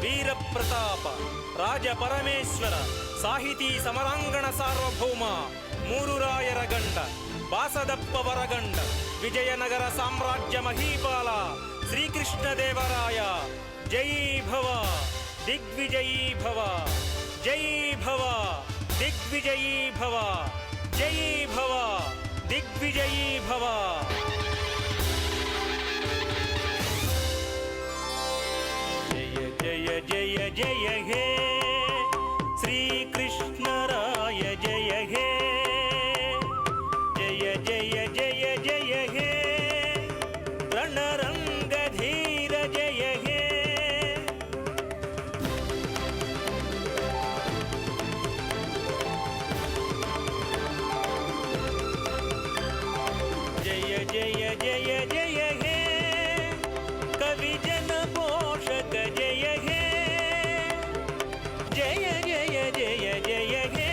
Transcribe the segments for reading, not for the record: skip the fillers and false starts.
వీర ప్రతాప రాజ పరమేశ్వర సాహితీ సమరాంగణ సార్వభౌమ మూరురాయర గండ బాసదప్ప వరగండ విజయనగర సామ్రాజ్య మహీపాల శ్రీకృష్ణదేవరాయ జై భవ దిగ్విజయీ భవ జై భవ దిగ్విజయీ భవ జై భవ దిగ్విజయీ భవ. జయ జయ జయ హే శ్రీకృష్ణరాయ జయ హే జయ జయ జయ జయ హే రణరంగధీర జయ హే. జయ జయ జయ జయ హే కవి జన పోషక జయ హే జయ జయ జయ జయ హే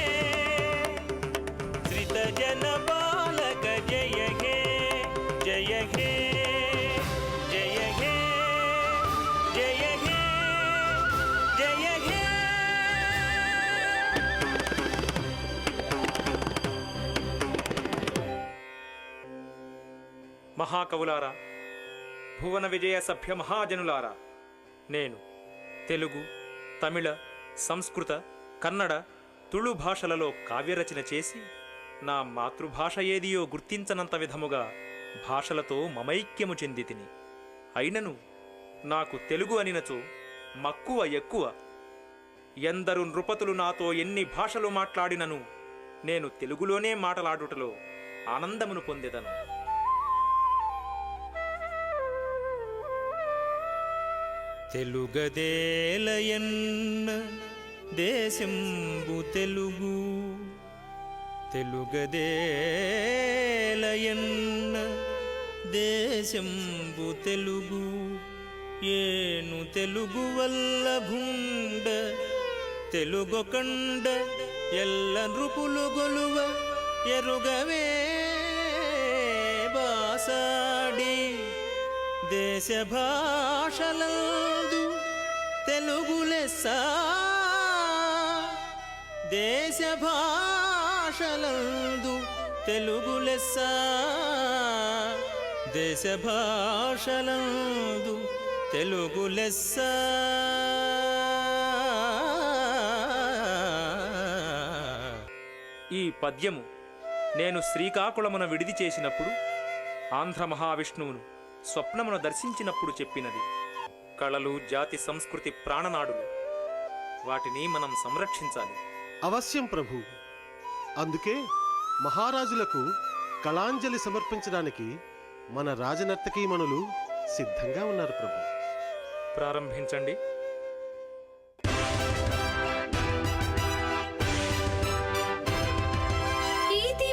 శ్రిత జన బాలక జయ హే జయ హే జయ హే జయ హే జయ హే. మహాకవులారా, భువన విజయ సభ్య మహాజనులారా, నేను తెలుగు, తమిళ, సంస్కృత, కన్నడ, తుళు భాషలలో కావ్యరచన చేసి నా మాతృభాష ఏదియో గుర్తించనంత విధముగా భాషలతో మమైక్యము చెందితిని. అయినను నాకు తెలుగు అనినచో మక్కువ ఎక్కువ. ఎందరు నృపతులు నాతో ఎన్ని భాషలు మాట్లాడినను నేను తెలుగులోనే మాటలాడుటలో ఆనందమును పొందెదను. తెలుగదేలయన్న దేశంబు తెలుగు తెలుగదేలయన్న దేశంబు తెలుగు ఏను తెలుగు వల్లభుండ తెలుగొకండ ఎల్ల నృపులు గొలువ ఎరుగవే బాసాడి దేశ భాషలందు తెలుగు లెస్స దేశ భాషలందు తెలుగు లెస్స దేశ భాషలందు తెలుగు లెస్స. ఈ పద్యము నేను శ్రీకాకుళమున విడిది చేసినప్పుడు ఆంధ్ర మహావిష్ణువును స్వప్నమును దర్శించినప్పుడు చెప్పినది. కళలు జాతి సంస్కృతి ప్రాణనాడులు, వాటిని మనం సంరక్షించాలి. అవశ్యం ప్రభు. అందుకే మహారాజులకు కళాంజలి సమర్పించడానికి మన రాజనర్తకీమణులు సిద్ధంగా ఉన్నారు ప్రభు. ప్రారంభించండి. ఈతి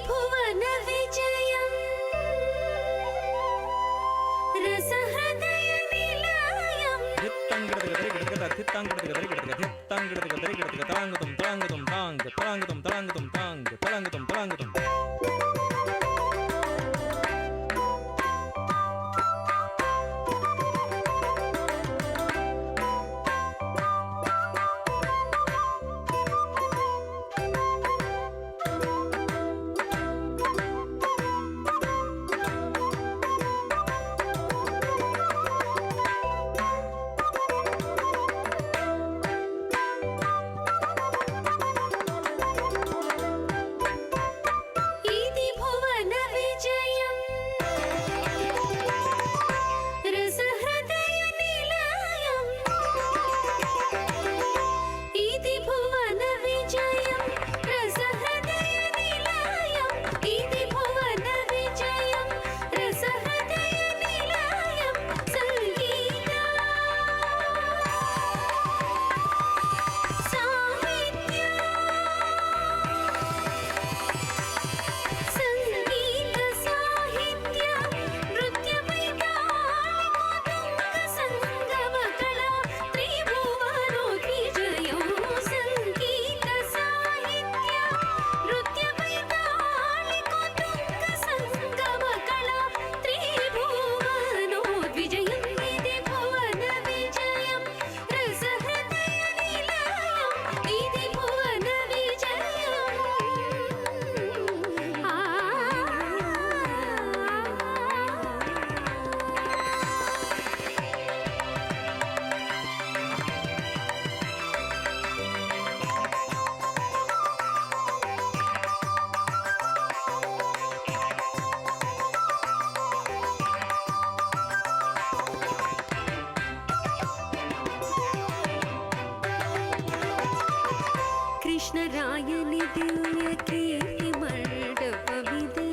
कृष्णरायनि दिव्य कीर्ति मण्डपविदे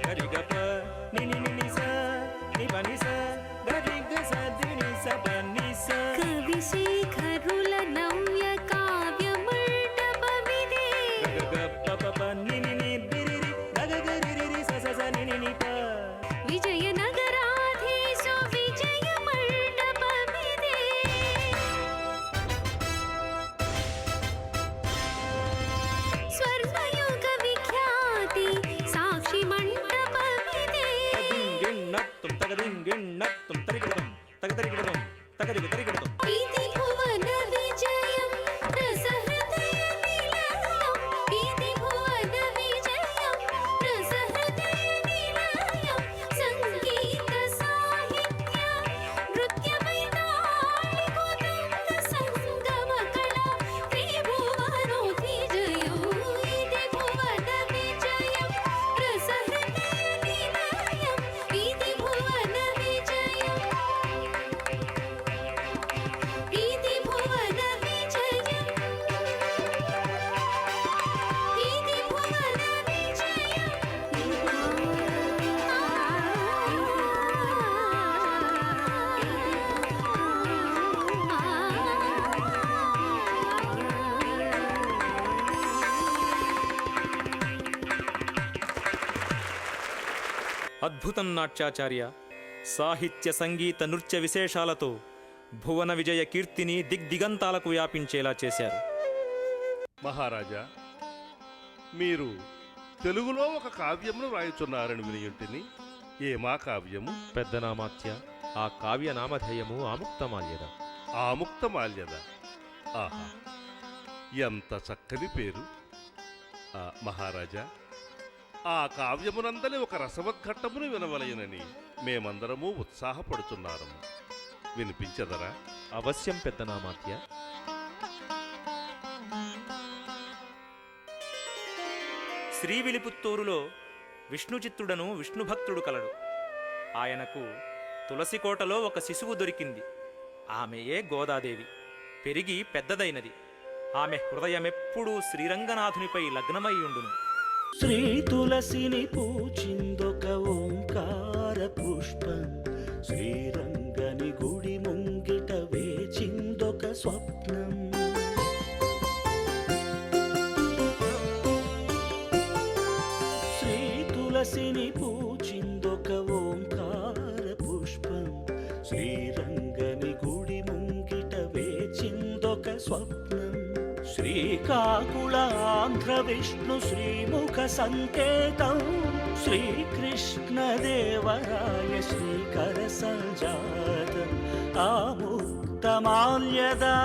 గరిగప నిని నిని స నిబని స గరిగ స దిని స బని స कविशेखरुल नव्य काव्य मण्डपविदे గగ ప నిని ని బిరిరి గగ గరిరి స స స నిని ని ప विजयनगराधीश विजय मण्डपविदे स्वर्णयुग विख्याति साक्षि मण्डपविदे గిన్నత్తుం తగదింగిన్నత్తుం తరిగిడదం తగదరిగిడదం తగదిగ తరిగిడదం इति भुवन विजयं रसहृदय निलयं इति भुवन विजयं रसहृदय निलयं संगीत साहित्य नृत्य वैतालिकोदंत संगम कला त्रिभुवनोत्तिजयो इति भुवन विजयं रसहृदय निलयं इति भुवन विजयं इति भुवन विजयं इति भुवन అద్భుతం నాట్యాచార్య. సాహిత్య సంగీత నృత్య విశేషాలతో భువన విజయ కీర్తిని దిగ్దిగంతాలకు వ్యాపించేలా చేశారు. మహారాజా, మీరు తెలుగులో ఒక కావ్యమును వ్రాయుచున్నారని వినియుంటిని. ఏమా కావ్యము? పెద్దనామాత్య, ఆ కావ్య నామధేయము ఆముక్తమాల్యద. ఆముక్తమాల్యద. ఆహా, ఎంత చక్కని పేరు! మహారాజా, ఆ కావ్యమునందలి ఒక రసవద్ఘట్టమును వినవలయనని మేమందరము ఉత్సాహపడుచున్నారము. వినిపించదరా? అవశ్యం పెద్దనామాత్య. శ్రీవిలిపుత్తూరులో విష్ణుచిత్తుడను విష్ణుభక్తుడు కలడు. ఆయనకు తులసికోటలో ఒక శిశువు దొరికింది. ఆమెయే గోదాదేవి. పెరిగి పెద్దదైనది. ఆమె హృదయమెప్పుడూ శ్రీరంగనాథునిపై లగ్నమై ఉండును. శ్రీ తులసిని పూచిందొక ఓంకార పుష్పం, శ్రీరంగని గుడి ముంగిట వేచిందొక స్వప్నం. శ్రీ తులసిని పూచిందొక ఓంకార పుష్పం, శ్రీరంగని గుడి ముంగిట వేచిందొక స్వప్నం. శ్రీకాకుళ ఆంధ్ర విష్ణు శ్రీముఖ సంకేతం, శ్రీకృష్ణదేవరాయ శ్రీకర సంజాతం. ఆముక్తమాల్యదా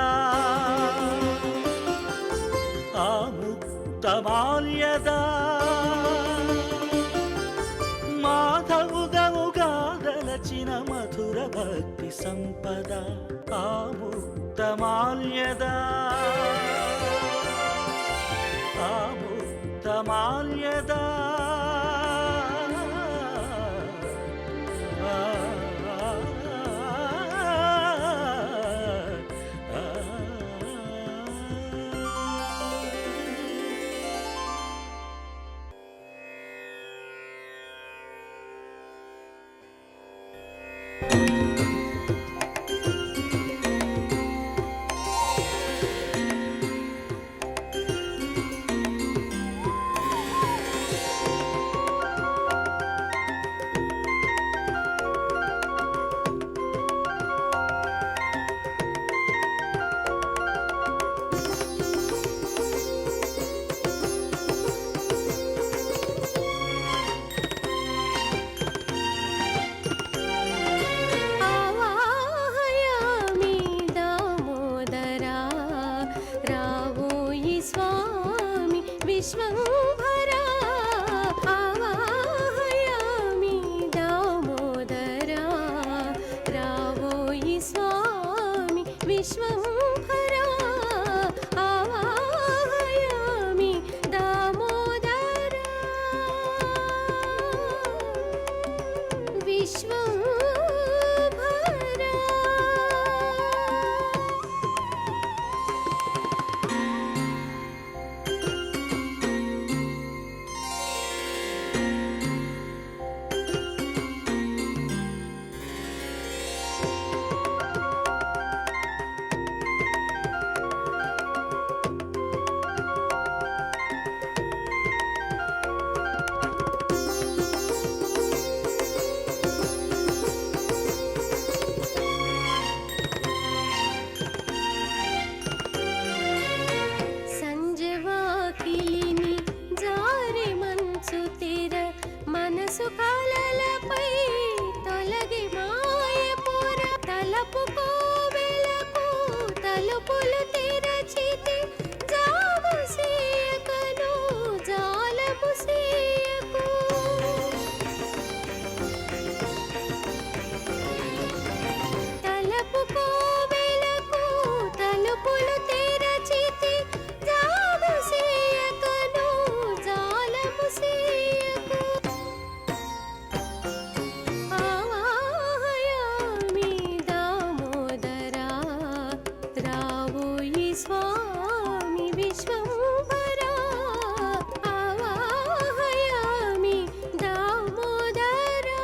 ఆముక్తమాల్యదా మాధవుగముగాదలచిన మధుర భక్తి సంపద. ఆముక్తమాల్యదా ఆముక్తమాల్యదా विश्वंभरा आवाहयामि दामोदरा रावोयि स्वामी विश्वंभरा आवाहयामि दामोदरा विश्वंभरा రావోయి స్వామి విశ్వంభరా ఆవాహయామి దామోదరా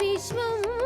విశ్వంభరా.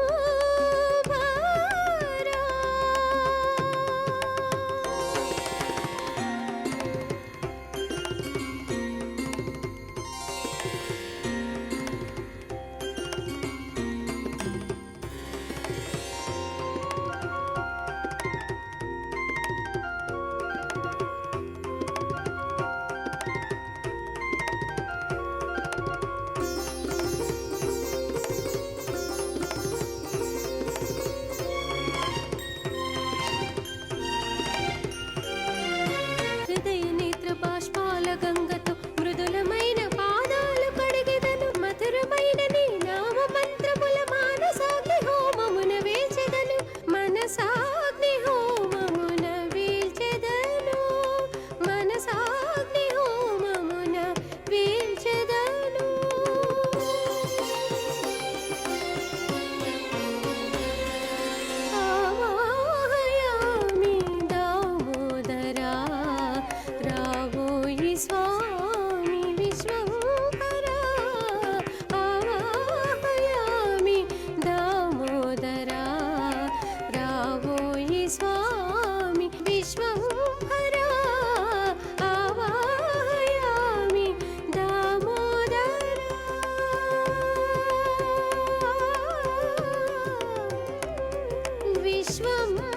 హృదయ నేత్ర బాష్పాల గంగతో మృదులమైన పాదాలు కడిగెదను. మధురమైన నీ నామ మంత్రముల మానసాగ్ని హోమమున వేల్చెదను. మనసాగ్ని హోమమున వేల్చెదను. మనసాగ్ని హోమమున వేల్చెదను. ఆవాహయామి దామోదరా రావోయి స్వామి విశ్వంభరా ఆవాహయామి దామోదరా రావోయి స్వామి విశ్వంభరా ఆవాహయామి దామోదరా విశ్వంభరా.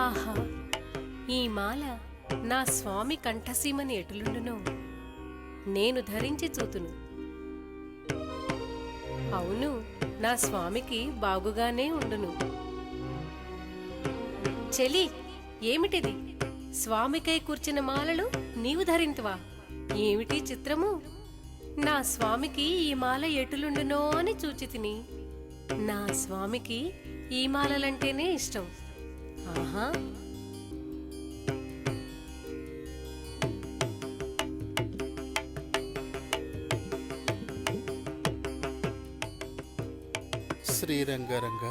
ఆహా, ఈ మాల నా స్వామి కంఠసీమని ఎటులుండునో నేను ధరించి చూతును. అవును, నా స్వామికి బాగుగానే ఉండును. చెలి, ఏమిటిది? స్వామికై కూర్చిన మాలలు నీవు ధరింతువా? ఏమిటి చిత్రము? నా స్వామికి ఈ మాల ఎటులుండునో అని చూచితిని. నా స్వామికి ఈ మాలలంటేనే ఇష్టం. ఆహా, శ్రీరంగరంగ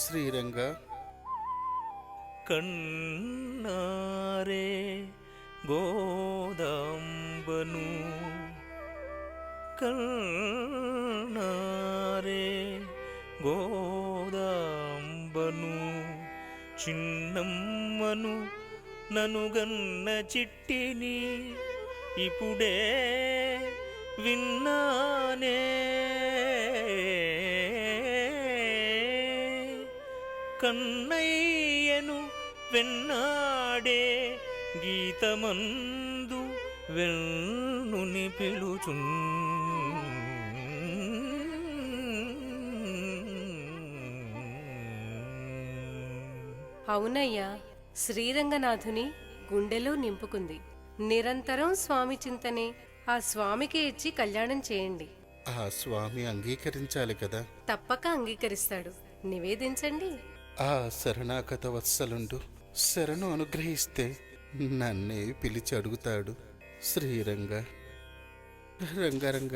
శ్రీరంగ కన్నారే గోదాంబను కన్నారే గోదాంబను చిన్నమ్మను ననుగన్న చిట్టిని ఇప్పుడే విన్నానే కన్నయ్యను వెన్నాడే గీతమందు వెన్నుని పిలుచున్ అవునయ్యా, శ్రీరంగనాథుని గుండెలో నింపుకుంది. నిరంతరం స్వామి చింతనే. ఆ స్వామికి ఇచ్చి కళ్యాణం చేయండి. ఆ స్వామి అంగీకరించాలి కదా. తప్పక అంగీకరిస్తాడు. నివేదించండి. ఆ శరణాగత వత్సలుండు శరణు అనుగ్రహిస్తే నన్నే పిలిచి అడుగుతాడు. శ్రీరంగ రంగరంగ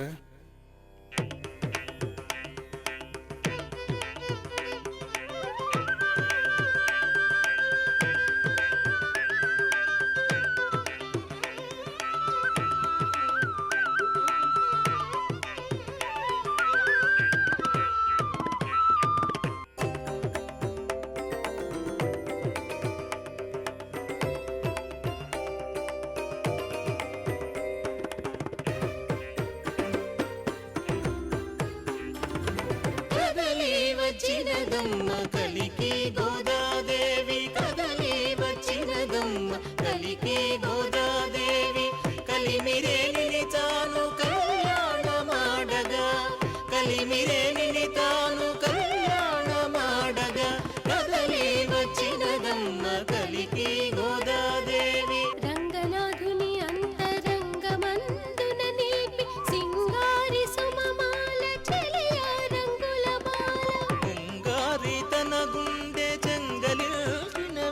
కదలి వచ్చినదమ్మ కలికి గోదాదేవి కదలి వచ్చినదమ్మ కలికి గోదాదేవి కలిమిరేని తాను కళ్యాణమాడగా కలిమిరేని తాను కళ్యాణమాడగా కదలి వచ్చినదమ్మ కలికి గోదాదేవి రంగనాథుని అంతరంగమందున నిలిపి సింగారి సుమమాల చెలియ రంగుల మాల ముంగారి తన గుండె చెంగలిన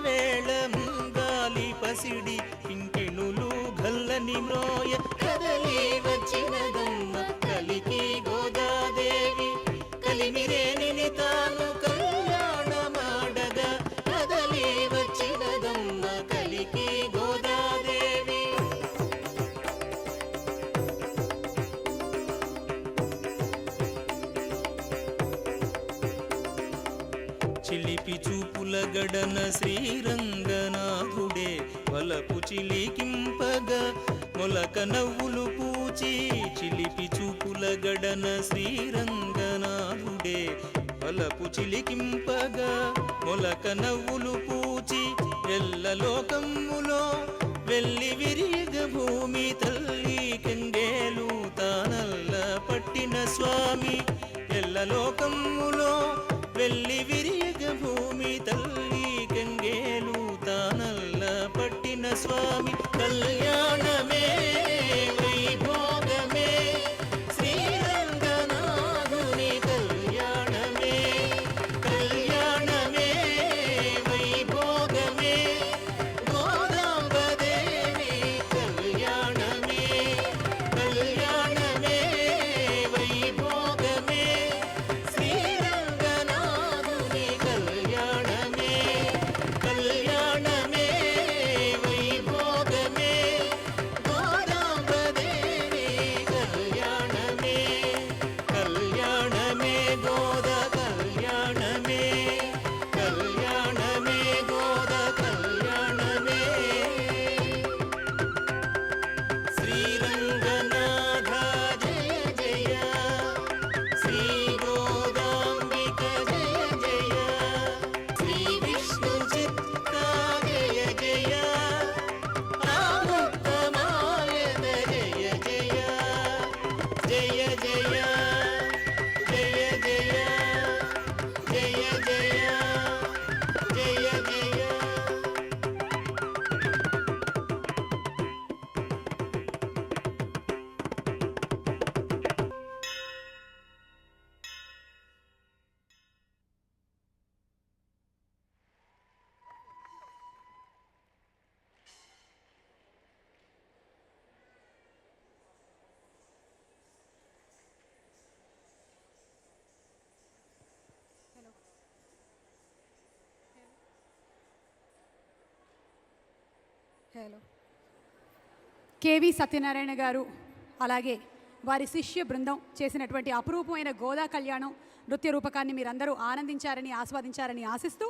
వేళ ముంగాలి పసిడి పింకెణులు గల్లని మ్రోయ కదలి వచ్చినదమ్మ కలికి గోదాదేవి కలిమిరేని తాను కళ్యాణమాడగా కదలి వచ్చినదమ్మ కలికి గోదాదేవి చిలిపి చూపుల గడన శ్రీరంగనాథుడే వలపు చిలికింపగా మొలక నవ్వులు పూచి చిలిపి చూపుల గడన శ్రీరంగనాథుడే వలపు చిలికింపగా మొలక నవ్వులు పూచి ఎల్లలోకమ్ములో వెళ్ళి విరిగ భూమి తల్లి కెండేలు తానల్ల పట్టిన స్వామి ఎల్లలోకమ్ములో వెళ్ళి విరిగ భూమి తల్లి కెండేలు తానల్ల పట్టిన స్వామి కళ్యాణమే వైభోగమే శ్రీరంగనాథుని కళ్యాణమే కళ్యాణమే వైభోగమే గోదాంబదేవి కళ్యాణమే కళ్యాణమే వైభోగమే శ్రీరంగనాథుని కళ్యాణమే కళ్యాణమే వైభోగమే గోదాంబదేవి కళ్యాణమే కళ్యాణమే గోద కళ్యాణమే కళ్యాణమే గోద కళ్యాణమే శ్రీరంగనాథ జయ జయ శ్రీ గోదాంబిక జయ జయ శ్రీ విష్ణు చిత్త జయ జయ ఆముక్తమాల్యద జయ జయ జయ జయ జయ జయ జయ జయ జయ జయ హలో కేవి సత్యనారాయణ గారు అలాగే వారి శిష్య బృందం చేసినటువంటి అపురూపమైన గోదా కళ్యాణం నృత్య రూపకాన్ని మీరందరూ ఆనందించారని ఆస్వాదించారని ఆశిస్తూ